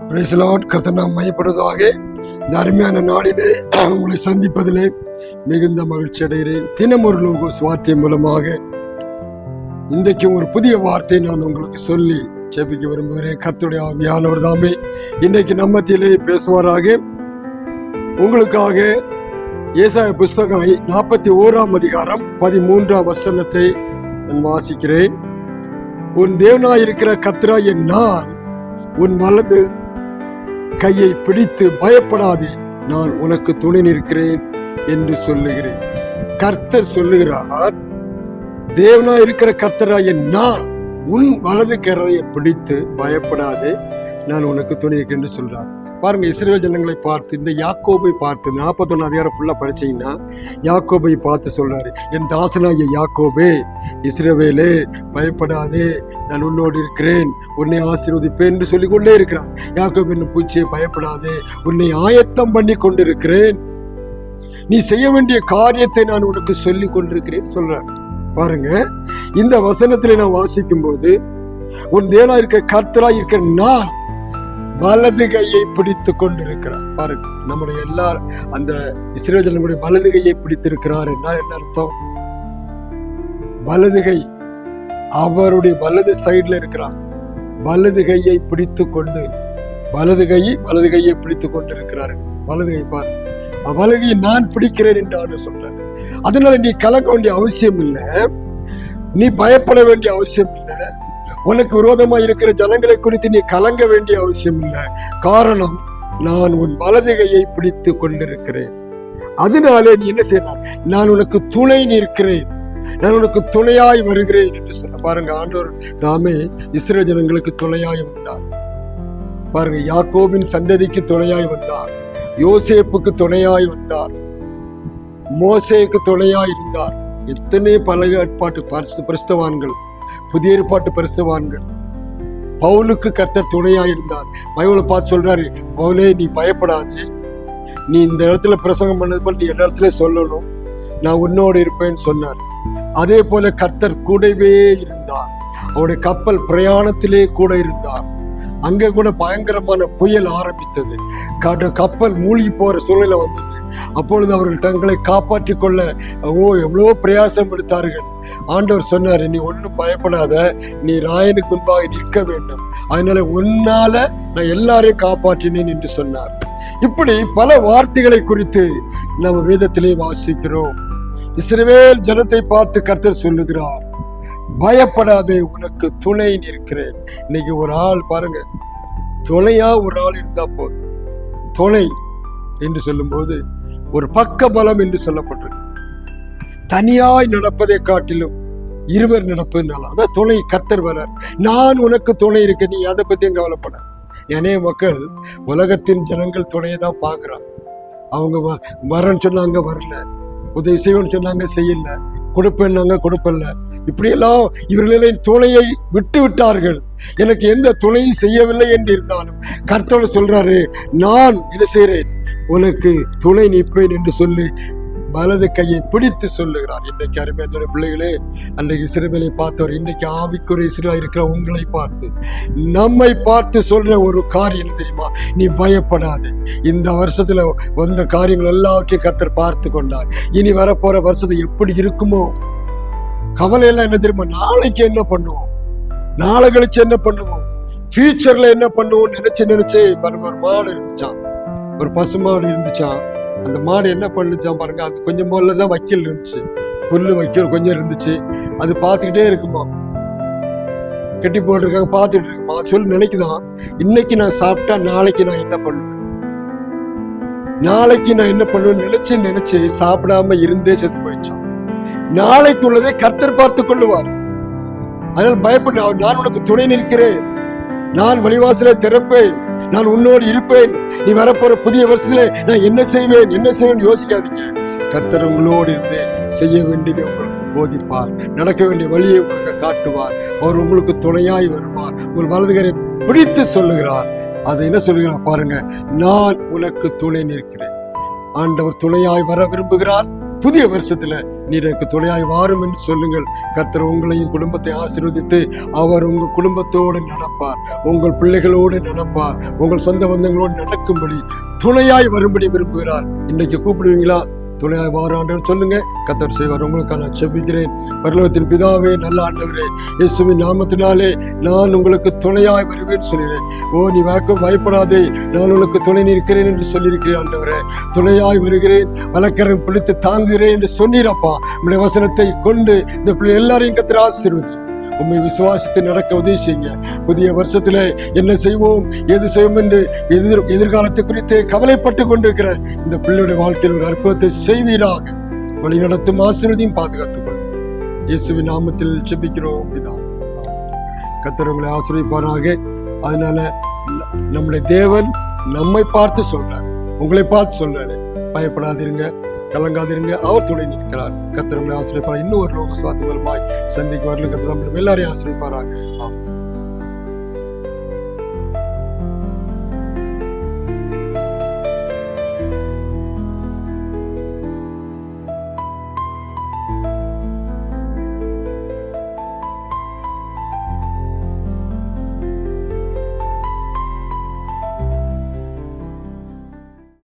Praise the Lord. கர்த்தர் நாம் மையப்படுவதாக. இந்த அருமையான நாளிலே உங்களை சந்திப்பதிலே மிகுந்த மகிழ்ச்சி அடைகிறேன். தினமொரு லோகோஸ் வார்த்தை மூலமாக இன்றைக்கும் ஒரு புதிய வார்த்தை நான் உங்களுக்கு சொல்லி ஜெபிக்க விரும்புகிறேன். கர்த்தருடைய ஆவியானவர் தாமே இன்றைக்கு நம்ம மத்தியிலே பேசுவாராக. உங்களுக்காக ஏசாயா புஸ்தகம் 41 அதிகாரம் 13 வசனத்தை நான் வாசிக்கிறேன். உன் தேவனாயிருக்கிற கர்த்தராகிய நான் உன் வலது கையை பிடித்து பயப்படாதே, நான் உனக்கு துணை நிற்கிறேன் என்று சொல்லுகிறேன். கர்த்தர் சொல்லுகிறார், தேவனாய் இருக்கிற கர்த்தராகிய நான் உன் வலது கையை பிடித்து பயப்படாதே, நான் உனக்கு துணை நிற்கிறேன் என்று சொல்றார். பாருங்க, இஸ்ரவேல் ஜனங்களை பார்த்து, இந்த யாக்கோபை பார்த்து 41 அதிகாரம் ஃபுல்லா படிச்சீங்கன்னா யாக்கோபை பார்த்து சொல்றாரு, என் தாசனாகிய யாக்கோபே, இஸ்ரவேலே பயப்படாதே, நான் உன்னோடு இருக்கிறேன், உன்னை ஆசீர்வதிப்பேன் என்று சொல்லிக் கொண்டே இருக்கிறார். யாக்கோபு என்னும் பூச்சியை பயப்படாதே, உன்னை ஆயத்தம் பண்ணி கொண்டிருக்கிறேன், நீ செய்ய வேண்டிய காரியத்தை நான் உனக்கு சொல்லி கொண்டிருக்கிறேன் சொல்றார். பாருங்க, இந்த வசனத்திலே நான் வாசிக்கும் போது, உன் தேவனா இருக்க கர்த்தராய் இருக்கிற நான் வலது கையை பிடித்து கொண்டிருக்கிறார். பாருங்க, நம்முடைய எல்லாரும் அந்த இஸ்ரவேல் ஜனங்களுடைய வலது கையை பிடித்திருக்கிறார். என்ன அர்த்தம்? வலது கை அவருடைய வலது சைட்ல இருக்கிறார். வலது கையை பிடித்து கொண்டு வலது கையை பிடித்து கொண்டிருக்கிறார். வலது கை பாரு, வலது கையை நான் பிடிக்கிறேன் என்று சொல்றேன். அதனால நீ கலங்க வேண்டிய அவசியம் இல்லை, நீ பயப்பட வேண்டிய அவசியம் இல்லை, உனக்கு விரோதமா இருக்கிற ஜனங்களை குறித்து நீ கலங்க வேண்டிய அவசியம் இல்லை. காரணம், நான் உன் வலது கையை பிடித்து கொண்டிருக்கிறேன். அதனாலே நீ என்ன செய்யலாம், நான் உனக்கு துணை நிற்கிறேன், நான் உனக்கு துணையாய் வருகிறேன் என்று சொல்ல. பாருங்க, ஆண்டவர் தாமே இஸ்ரவேல் ஜனங்களுக்கு துணையாய் வந்தார். பாருங்க, யாக்கோபின் சந்ததிக்கு துணையாய் வந்தார், யோசேப்புக்கு துணையாய் வந்தார், மோசேக்கு துணையாய் இருந்தார். எத்தனை பழைய ஏற்பாட்டு பரிசுத்தவான்கள், புதிய ஏற்பாட்டு பரிசுத்தவான்கள். பவுலுக்கு கர்த்தர் துணையாயிருந்தார். பவுலை பார்த்து சொல்றாரு, பவுலே நீ பயப்படாதே, நீ இந்த இடத்துல பிரசங்கம் பண்ணது போல நீ எல்லா இடத்துலயும் சொல்லணும், நான் உன்னோடு இருப்பேன்னு சொன்னார். அதே போல கர்த்தர் கூடவே இருந்தார். அவருடைய கப்பல் பிரயாணத்திலே கூட இருந்தார். அங்க கூட பயங்கரமான புயல் ஆரம்பித்தது, கப்பல் மூழ்கி போற சூழ்நிலை வந்தது. அப்பொழுது அவர்கள் தங்களை காப்பாற்றிக் கொள்ள எவ்வளவோ பிரயாசம் எடுத்தார்கள். ஆண்டவர் சொன்னாரு, நீ ஒன்றும் பயப்படாத, நீ ராயனுக்கு முன்பாக நிற்க வேண்டும், அதனால உன்னால நான் எல்லாரையும் காப்பாற்றினேன் என்று சொன்னார். இப்படி பல வார்த்தைகளை குறித்து நம்ம வேதத்திலே வாசிக்கிறோம். இஸ்ரவேல் ஜனத்தை பார்த்து கர்த்தர் சொல்லுகிறார், பயப்படாதே, உனக்கு துணை நிற்கிறேன். இன்னைக்கு ஒரு ஆள் பாருங்க, துணையா ஒரு ஆள் இருந்தா போதும். துணை என்று சொல்லும் போது ஒரு பக்க பலம் என்று சொல்லப்பட்டிருக்கு. தனியாய் நடப்பதை காட்டிலும் இருவர் நடப்பதுனால அதான் துணை. கர்த்தர் வரார், நான் உனக்கு துணை இருக்க, நீ அதை பத்தியும் கவலைப்பட. ஏனே மக்கள் உலகத்தின் ஜனங்கள் துணையை தான் பார்க்கிறாங்க. அவங்க வரன்னு சொன்னாங்க, வரல, உதவி செய்யணும்னு சொன்னாங்க, செய்யல, கொடுப்பேன்னாங்க, கொடுப்பல. இப்படியெல்லாம் இவர்களின் துணையை விட்டு விட்டார்கள். எனக்கு எந்த துணையும் செய்யவில்லை என்று இருந்தாலும் கர்த்தர் சொல்றாரு, நான் என்ன செய்கிறேன், உனக்கு துணை நிற்பேன் என்று சொல்லி வலது கையை பிடித்து சொல்லுகிறார். இன்றைக்கு அருமையான பிள்ளைகளே, அன்றைக்கு இஸ்ரவேலை பார்த்தவர் இன்றைக்கு ஆவிக்குரிய இஸ்ரவேலா இருக்கிற உங்களை பார்த்து, நம்மை பார்த்து சொல்ற ஒரு காரியம் என்ன தெரியுமா, நீ பயப்படாது. இந்த வருஷத்துல வந்த காரியங்கள் எல்லாவற்றையும் கர்த்தர் பார்த்து கொண்டார். இனி வரப்போற வருஷத்தை எப்படி இருக்குமோ கவலை எல்லாம் என்ன தெரியுமா, நாளைக்கு என்ன பண்ணுவோம், நாளை கழிச்சு என்ன பண்ணுவோம், ஃபியூச்சர்ல என்ன பண்ணுவோம் நினைச்சு பாருங்க. ஒரு மாடு இருந்துச்சான், ஒரு பசு மாடு இருந்துச்சான். அந்த மாடு என்ன பண்ணுச்சான் பாருங்க, அது கொஞ்சம் போலதான் வைக்கல் இருந்துச்சு, புல்லு வைக்கல் கொஞ்சம் இருந்துச்சு. அது பார்த்துக்கிட்டே இருக்குமா, கட்டி போட்டிருக்காங்க, பார்த்துட்டு இருக்குமா. அது சொல்லி நினைக்குதான், இன்னைக்கு நான் சாப்பிட்டா நாளைக்கு நான் என்ன பண்ணுவேன், நாளைக்கு நான் என்ன பண்ணுவேன் நினைச்சு சாப்பிடாம இருந்தே செத்து போயிடுச்சான். நாளைக்கு உள்ளதை கர்த்தர் பார்த்து கொள்ளுவார். அதனால் பயப்பட, நான் உனக்கு துணை நிற்கிறேன், நான் வழிவாசலை திறப்பேன், நான் உன்னோடு இருப்பேன், நீ வரப்போற புதிய வருஷத்துல நான் என்ன செய்வேன் யோசிக்காதீங்க. கர்த்தர் உங்களோடு இருந்து செய்ய வேண்டியதை உங்களுக்கு போதிப்பார், நடக்க வேண்டிய வழியை உங்களுக்கு காட்டுவார், அவர் உங்களுக்கு துணையாய் வருவார், உங்கள் வலதுகரை பிடித்து சொல்லுகிறார். அதை என்ன சொல்லுகிறார் பாருங்க, நான் உனக்கு துணை நிற்கிறேன். ஆண்டவர் துணையாய் வர விரும்புகிறார், புதிய வருஷத்துல நீர் எனக்கு துணையாய் வாரும் என்று சொல்லுங்கள். கர்த்தர் உங்களையும் குடும்பத்தை ஆசீர்வதித்து அவர் உங்கள் குடும்பத்தோடு நடப்பார், உங்கள் பிள்ளைகளோடு நடப்பார், உங்கள் சொந்த பந்தங்களோடு நடக்கும்படி துணையாய் வரும்படி விரும்புகிறார். இன்னைக்கு கூப்பிடுவீங்களா? துணையாய் வாராண்டன்னு சொல்லுங்க, கர்த்தர் செய்வார். உங்களுக்காக நான் செபிக்கிறேன். பரலோகத்தின் பிதாவே, நல்ல ஆண்டவரே, இயேசுவின் நாமத்தினாலே நான் உங்களுக்கு துணையாய் வருவேன் சொல்கிறேன். ஓ, நீ பயப்படாதே, நான் உனக்கு துணை நிற்கிறேன் என்று சொல்லியிருக்கிறேன். ஆண்டவரே, துணையாய் வருகிறேன், வழக்கரம் பிடித்து தாங்குகிறேன் என்று சொன்னீரப்பா. உங்களுடைய வசனத்தை கொண்டு இந்த பிள்ளை எல்லாரையும் கர்த்தர் ஆசீர்வதி. உண்மை விசுவாசத்தை நடக்க உதவி செய்யுங்க. புதிய வருஷத்துல என்ன செய்வோம், எது செய்வோம் என்று எதிர்காலத்தை குறித்து கவலைப்பட்டு கொண்டிருக்கிற இந்த பிள்ளையுடைய வாழ்க்கையில் ஒரு அற்புதத்தை செய்வீராக. வழி நடத்தும் ஆசீர்வதியும் பாதுகாத்துக் கொள்ளும். இயேசுவின் நாமத்தில் ஜெபிக்கிறோம் பிதாவே. கர்த்தர் உங்களை ஆசீர்வதிப்பாராக. அதனால நம்முடைய தேவன் நம்மை பார்த்து சொல்றார், உங்களை பார்த்து சொல்றாரு. பயப்படாதிருங்க, கலங்காதிருங்க, அவர் துணை நிற்கிறார். கர்த்தர் உங்களை ஆசீர்வதிப்பார். இன்னும் ஒரு லோக சுவார்த்தை மூலமாய் சந்திக்கு வரல. கர்த்தர் எல்லாரையும் ஆசீர்வதிப்பாராக.